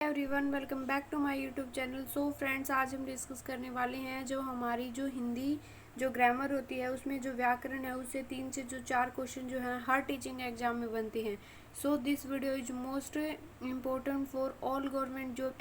Everyone, welcome back to my YouTube channel. So friends, आज हम discuss करने वाले हैं जो हमारी जो हिंदी जो ग्रामर होती है उसमें जो व्याकरण है उससे 3 से जो 4 क्वेश्चन जो हैं हर टीचिंग एग्जाम में बनते हैं। So this video is most important for all government job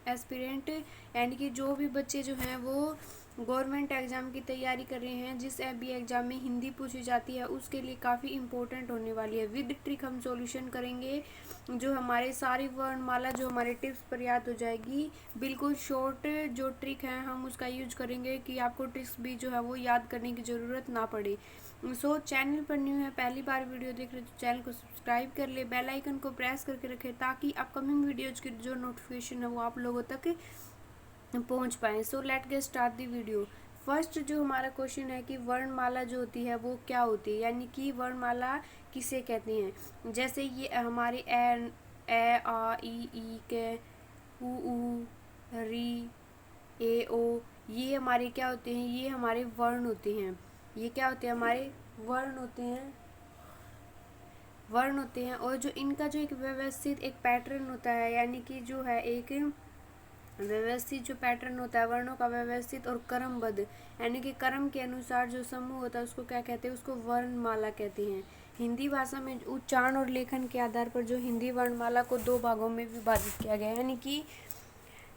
aspirant, यानी कि जो भी बच्चे जो हैं वो गवर्नमेंट एग्ज़ाम की तैयारी कर रहे हैं, जिस भी एग्ज़ाम में हिंदी पूछी जाती है उसके लिए काफ़ी इम्पोर्टेंट होने वाली है। विद ट्रिक हम सॉल्यूशन करेंगे, जो हमारे सारी वर्णमाला जो हमारे टिप्स पर याद हो जाएगी। बिल्कुल शॉर्ट जो ट्रिक है हम उसका यूज करेंगे कि आपको ट्रिक्स भी जो है वो याद करने की ज़रूरत ना पड़े। सो चैनल पर न्यू है, पहली बार वीडियो देख रहे तो चैनल को सब्सक्राइब कर ले, बेल आइकन को प्रेस करके रखें ताकि अपकमिंग वीडियोज़ की जो नोटिफिकेशन है वो आप लोगों तक पहुंच पाए। So let get start the video. First जो हमारा क्वेश्चन है कि वर्णमाला जो होती है वो क्या होती है, यानी कि वर्णमाला किसे कहते हैं। जैसे ये हमारे ए आ ई के उ री ए ओ, ये हमारे क्या होते हैं, ये हमारे वर्ण होते हैं। ये क्या होते हैं, हमारे वर्ण होते हैं। और जो इनका जो एक व्यवस्थित एक पैटर्न होता है, यानी कि जो है एक व्यवस्थित जो पैटर्न होता है वर्णों का, व्यवस्थित और क्रमबद्ध, यानी कि क्रम के अनुसार जो समूह होता है उसको क्या कहते हैं, उसको वर्णमाला कहते हैं। हिंदी भाषा में उच्चारण और लेखन के आधार पर जो हिंदी वर्णमाला को 2 भागों में विभाजित किया गया है, यानी कि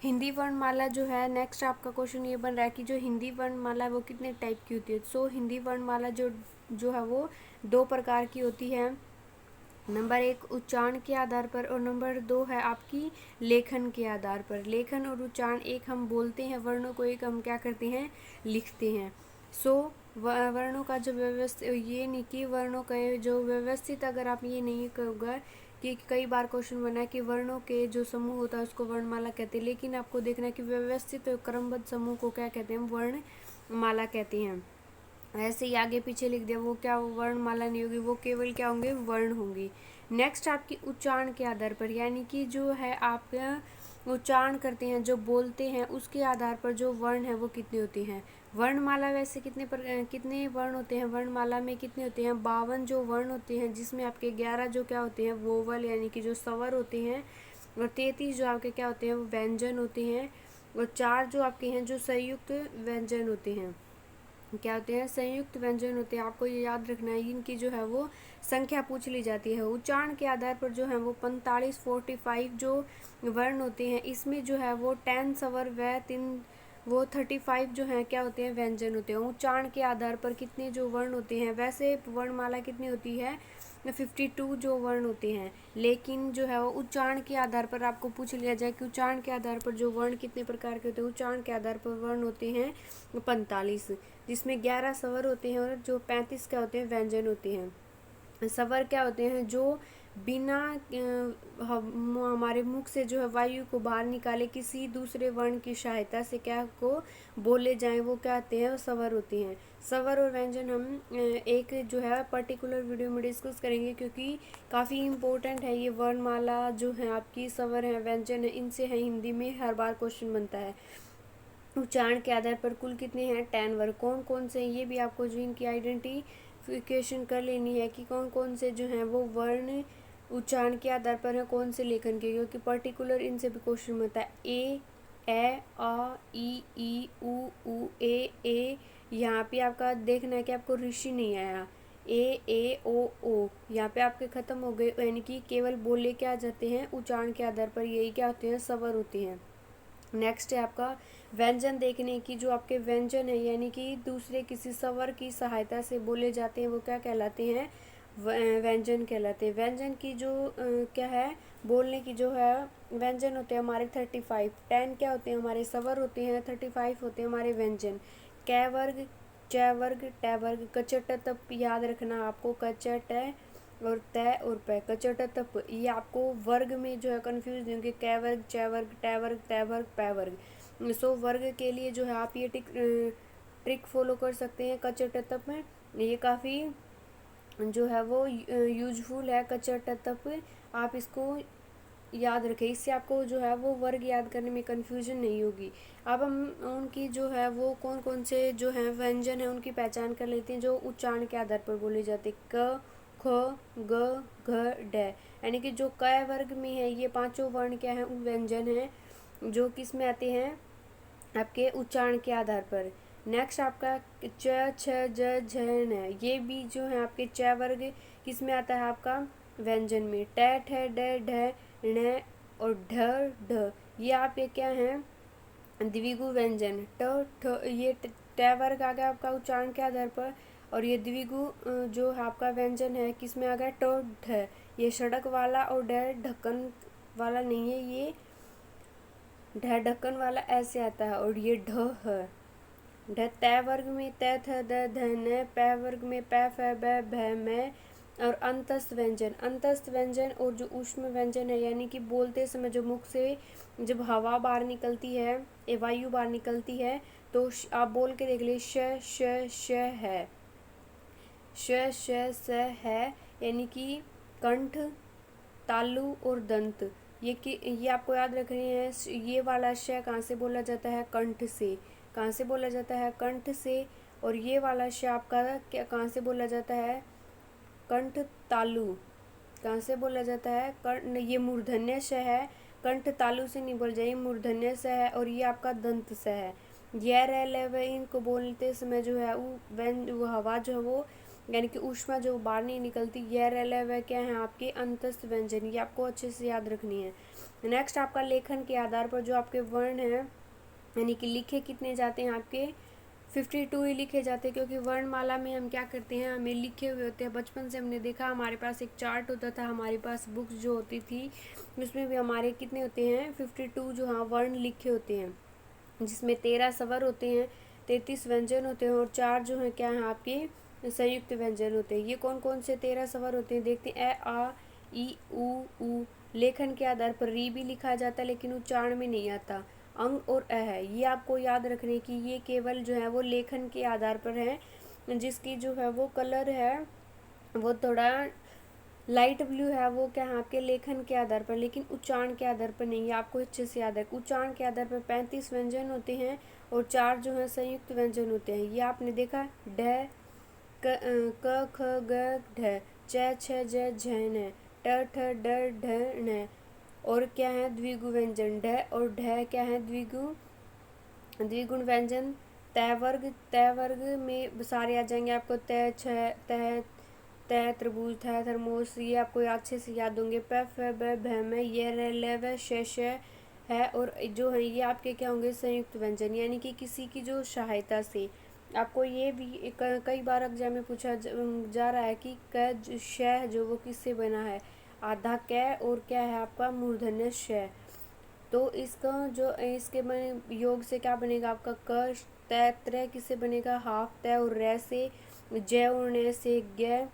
हिंदी वर्णमाला जो है। नेक्स्ट आपका क्वेश्चन ये बन रहा है कि जो हिंदी वर्णमाला है वो कितने टाइप की होती है। सो हिंदी वर्णमाला जो जो है वो 2 प्रकार की होती है। नंबर 1 उच्चारण के आधार पर और नंबर 2 है आपकी लेखन के आधार पर। लेखन और उच्चारण, एक हम बोलते हैं वर्णों को, एक हम क्या करते हैं, लिखते हैं। सो वर्णों का जो व्यवस्थित, ये नहीं कि वर्णों का जो व्यवस्थित, अगर आप ये नहीं कहोगे कि कई बार क्वेश्चन बना है कि वर्णों के जो समूह होता है उसको वर्णमाला कहते हैं, लेकिन आपको देखना है कि व्यवस्थित और क्रमबद्ध समूह को क्या कहते हैं, वर्णमाला कहते हैं। ऐसे ही आगे पीछे लिख दिया वो क्या वर्णमाला नहीं होगी, वो केवल क्या होंगे, वर्ण होंगी। नेक्स्ट आपकी उच्चारण के आधार पर, यानी कि जो है आप उच्चारण करते हैं, जो बोलते हैं, उसके आधार पर जो वर्ण है वो कितने होते हैं। वर्णमाला वैसे कितने वर्ण होते हैं, वर्णमाला में कितने होते हैं, 52 जो वर्ण होते हैं, जिसमें आपके 11 जो क्या होते हैं, वोवल यानी कि जो स्वर होते हैं, और 33 जो आपके क्या होते हैं, वो व्यंजन होते हैं, और 4 जो आपके हैं जो संयुक्त व्यंजन होते हैं। क्या होते हैं, संयुक्त व्यंजन होते हैं। आपको ये याद रखना है, इनकी जो है वो संख्या पूछ ली जाती है। उच्चारण के आधार पर जो है वो 45 जो वर्ण होते हैं, इसमें जो है वो 10 स्वर व 35 जो है क्या होते हैं, व्यंजन होते हैं। उच्चारण के आधार पर कितने जो वर्ण होते हैं, वैसे वर्णमाला कितनी होती है, 52 जो वर्ण होते हैं, लेकिन जो है वो उच्चारण के आधार पर आपको पूछ लिया जाए कि उच्चारण के आधार पर जो वर्ण कितने प्रकार के होते हैं। उच्चारण के आधार पर वर्ण होते हैं 45, जिसमें 11 स्वर होते हैं और जो 35 क्या होते हैं, व्यंजन होते हैं। स्वर क्या होते हैं, जो बिना हमारे मुख से जो है वायु को बाहर निकाले किसी दूसरे वर्ण की सहायता से क्या को बोले जाएं, वो क्या आते हैं, स्वर होते हैं। स्वर और व्यंजन हम एक जो है पर्टिकुलर वीडियो में डिस्कस करेंगे, क्योंकि काफ़ी इम्पोर्टेंट है ये वर्णमाला जो है आपकी, स्वर है, व्यंजन है, इनसे है हिंदी में हर बार क्वेश्चन बनता है। उच्चारण के आधार पर कुल कितने हैं, 10 वर्ग। कौन कौन से, ये भी आपको जो इनकी आइडेंटिफिकेशन कर लेनी है कि कौन कौन से जो हैं वो वर्ण उच्चारण के आधार पर है, कौन से लेखन के, क्योंकि पर्टिकुलर इनसे भी क्वेश्चन बनता है। ए आ ई उ ए। यहाँ पे आपका देखना है कि आपको ऋषि नहीं आया, ए ओ, यहाँ पे आपके खत्म हो गए, यानी कि केवल बोले क्या आ जाते हैं उच्चारण के आधार पर, यही क्या होते हैं, स्वर होते हैं। नेक्स्ट है आपका व्यंजन देखने की, जो आपके व्यंजन है यानी कि दूसरे किसी स्वर की सहायता से बोले जाते हैं, वो क्या कहलाते हैं, व्यंजन कहलाते हैं। व्यंजन की जो क्या है, बोलने की जो है व्यंजन होते हैं हमारे 35, 10 क्या होते हैं, हमारे स्वर होते हैं, 35 होते हैं हमारे व्यंजन। कै वर्ग, च वर्ग, ट वर्ग, कचट तप याद रखना आपको, कचट और तय और पै, कचट तप, ये आपको वर्ग में जो है कंफ्यूज नहीं होंगे, कै वर्ग, च वर्ग, ट वर्ग, तय वर्ग, पै वर्ग। सो वर्ग के लिए जो है आप ये ट्रिक फॉलो कर सकते हैं कचट तप में, ये काफ़ी जो है वो यूजफुल है कचट तप, आप इसको याद रखें, इससे आपको जो है वो वर्ग याद करने में कन्फ्यूजन नहीं होगी। अब हम उनकी जो है वो कौन कौन से जो है व्यंजन है उनकी पहचान कर लेते हैं, जो उच्चारण के आधार पर बोले जाते हैं। क ख ग घ ड, यानी कि जो क वर्ग में है ये पांचों वर्ण क्या है, व्यंजन है जो किस में आते हैं, आपके उच्चारण के आधार पर। नेक्स्ट आपका च छ ज झ न, ये भी जो है आपके च वर्ग किस में आता है, आपका व्यंजन में। ट ठ ड ढ ण और ढ ढ, ये आपके क्या हैं, द्विगु व्यंजन। ट ठ, ये ट वर्ग आ गया आपका उच्चारण के आधार पर, और ये द्विगु जो है आपका व्यंजन है किस में आ गया, ट ढ। ये सड़क वाला और ढ ढक्कन वाला नहीं है, ये ढ ढक्कन वाला ऐसे आता है, और ये ढ है। ढ तय वर्ग में त थ द ध न, पै वर्ग में प फ ब भ म, और अंतस्थ व्यंजन। अंतस्थ व्यंजन और जो ऊष्म व्यंजन है, यानी कि बोलते समय जो मुख से जब हवा बाहर निकलती है, वायु बाहर निकलती है, तो आप बोल के देख लीजिए, श श है, श श स है, यानी कि कंठ, तालु और दंत। ये आपको याद रखने हैं। ये वाला श कहाँ से बोला जाता है, कंठ से। कहाँ से बोला जाता है, कंठ से। और ये वाला श आपका क्या कहाँ से बोला जाता है, कंठ तालु। कहाँ से बोला जाता है, कर्ण, ये मूर्धन्य श है, कंठ तालु से नहीं बोल जाए, मूर्धन्य स है, और ये आपका दंत स है। यह रह ले वह, इनको बोलते समय जो है वो हवा जो है वो, यानी कि ऊष्मा जो बाहर नहीं निकलती, यह रह ले वह क्या है, आपके अंतस्थ व्यंजन। ये आपको अच्छे से याद रखनी है। नेक्स्ट आपका लेखन के आधार पर जो आपके वर्ण है, यानी कि लिखे कितने जाते हैं, आपके 52 ही लिखे जाते हैं, क्योंकि वर्णमाला में हम क्या करते हैं, हमें लिखे हुए होते हैं। बचपन से हमने देखा, हमारे पास एक चार्ट होता था, हमारे पास बुक्स जो होती थी उसमें भी हमारे कितने होते हैं, 52 जो हाँ वर्ण लिखे होते हैं, जिसमें 13 स्वर होते हैं, 33 व्यंजन होते हैं, और 4 जो हैं क्या हैं, आपके संयुक्त व्यंजन होते हैं। ये कौन कौन से 13 स्वर होते हैं, देखते हैं। अ आ ई उ। लेखन के आधार पर री भी लिखा जाता है, लेकिन उच्चारण में नहीं आता। अंग और अ है, ये आपको याद रखने की, ये केवल जो है वो लेखन के आधार पर है, जिसकी जो है वो कलर है वो थोड़ा लाइट ब्लू है, वो क्या है आपके लेखन के आधार पर, लेकिन उच्चारण के आधार पर नहीं है। आपको अच्छे से याद है, उच्चारण के आधार पर 35 व्यंजन होते हैं, और 4 जो है संयुक्त व्यंजन होते हैं। ये आपने देखा, ढ क ख ग ढ, च छ ज झ न, ट ठ ड ढ ण, और क्या है द्विगु व्यंजन। ढ और ढ क्या है, द्विगुण व्यंजन। तय वर्ग में सारे आ जाएंगे आपको, तय छ तय तय त्रिभुज था थर्मोस, ये आपको अच्छे से याद होंगे। प फ ब भ म, ये र ल व श है, और जो है ये आपके क्या होंगे, संयुक्त व्यंजन, यानी कि किसी की जो सहायता से। आपको ये भी कई बार एग्जाम में पूछा जा रहा है कि क श जो वो किससे बना है, आधा क और क्या है आपका मूर्धन्य श। तो इसका जो इसके बने योग से क्या बनेगा आपका, क तय त्रय किससे बनेगा, हाफ तय और रे से, जय और न से ज्ञ,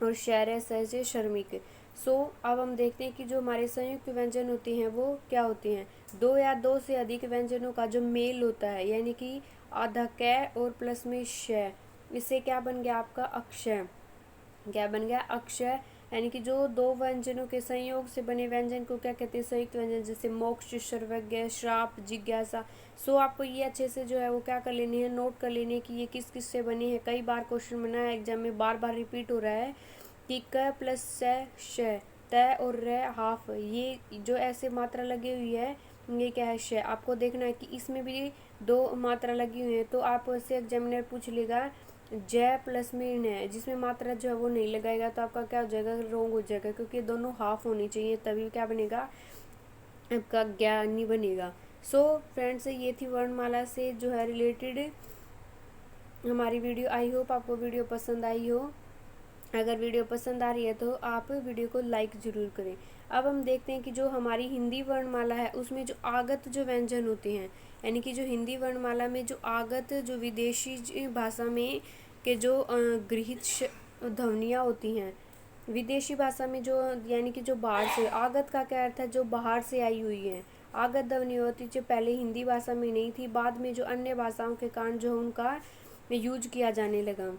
और शहर से श्रमिक। सो अब हम देखते हैं कि जो हमारे संयुक्त व्यंजन होते हैं वो क्या होते हैं, 2 या 2 से अधिक व्यंजनों का जो मेल होता है, यानी कि आधा क और प्लस में श, इससे क्या बन गया आपका अक्षय। क्या बन गया, अक्षय। यानी कि जो 2 व्यंजनों के संयोग से बने व्यंजन को क्या कहते हैं, संयुक्त व्यंजन, जैसे मोक्ष, सर्वज्ञ, श्राप, जिज्ञासा। सो आपको ये अच्छे से जो है वो क्या कर लेनी है, नोट कर लेनी है कि ये किस किस से बनी है। कई बार क्वेश्चन बना है एग्जाम में, बार बार रिपीट हो रहा है कि क प्लस श, तय और र हाफ, ये जो ऐसे मात्रा लगी हुई है ये क्या है, श। आपको देखना है कि इसमें भी 2 मात्रा लगी हुई है, तो आप उससे एग्जामिनर पूछ लेगा जय प्लस में न, जिसमें मात्रा जो है वो नहीं लगाएगा, तो आपका क्या हो जाएगा, रोंग हो जाएगा, क्योंकि दोनों हाफ होनी चाहिए, तभी क्या बनेगा, आपका ज्ञानी बनेगा। सो फ्रेंड्स, ये थी वर्णमाला से जो है रिलेटेड हमारी वीडियो। आई होप आपको वीडियो पसंद आई हो। अगर वीडियो पसंद आ रही है तो आप वीडियो को लाइक ज़रूर करें। अब हम देखते हैं कि जो हमारी हिंदी वर्णमाला है उसमें जो आगत जो व्यंजन होते हैं, यानी कि जो हिंदी वर्णमाला में जो आगत जो विदेशी भाषा में के जो गृहीत ध्वनियाँ होती हैं, विदेशी भाषा में जो, यानी कि जो बाहर से, आगत का क्या अर्थ है, जो बाहर से आई हुई है। आगत ध्वनि होती जो पहले हिंदी भाषा में नहीं थी, बाद में जो अन्य भाषाओं के कारण जो उनका यूज किया जाने लगा।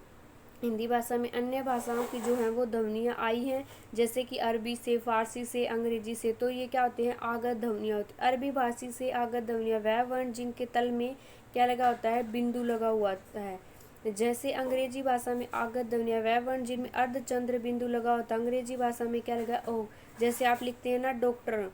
हिंदी भाषा में अन्य भाषाओं की जो है वो ध्वनियाँ आई हैं, जैसे कि अरबी से, फारसी से, अंग्रेजी से। तो ये क्या होते हैं, आगत ध्वनियाँ होती हैं। अरबी भाषी से आगत ध्वनियाँ वह वर्ण जिनके तल में क्या लगा होता है, बिंदु लगा हुआ होता है। जैसे अंग्रेजी भाषा में आगत ध्वनियाँ वह वर्ण जिनमें अर्धचंद्र बिंदु लगा होता है, अंग्रेजी भाषा में क्या लगा ओ। जैसे आप लिखते हैं ना डॉक्टर,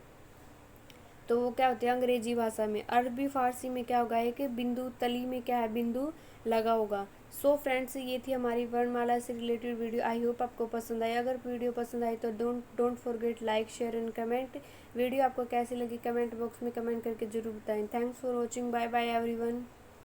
तो वो क्या होते हैं अंग्रेजी भाषा में। अरबी फारसी में क्या होगा है कि बिंदु तली में क्या है बिंदु लगा होगा। सो फ्रेंड्स, ये थी हमारी वर्णमाला से रिलेटेड वीडियो। आई होप आपको पसंद आई। अगर वीडियो पसंद आई तो don't forget like share and comment. Video आपको कैसी लगी कमेंट बॉक्स में कमेंट करके जरूर बताएं। Thanks for watching. Bye bye everyone.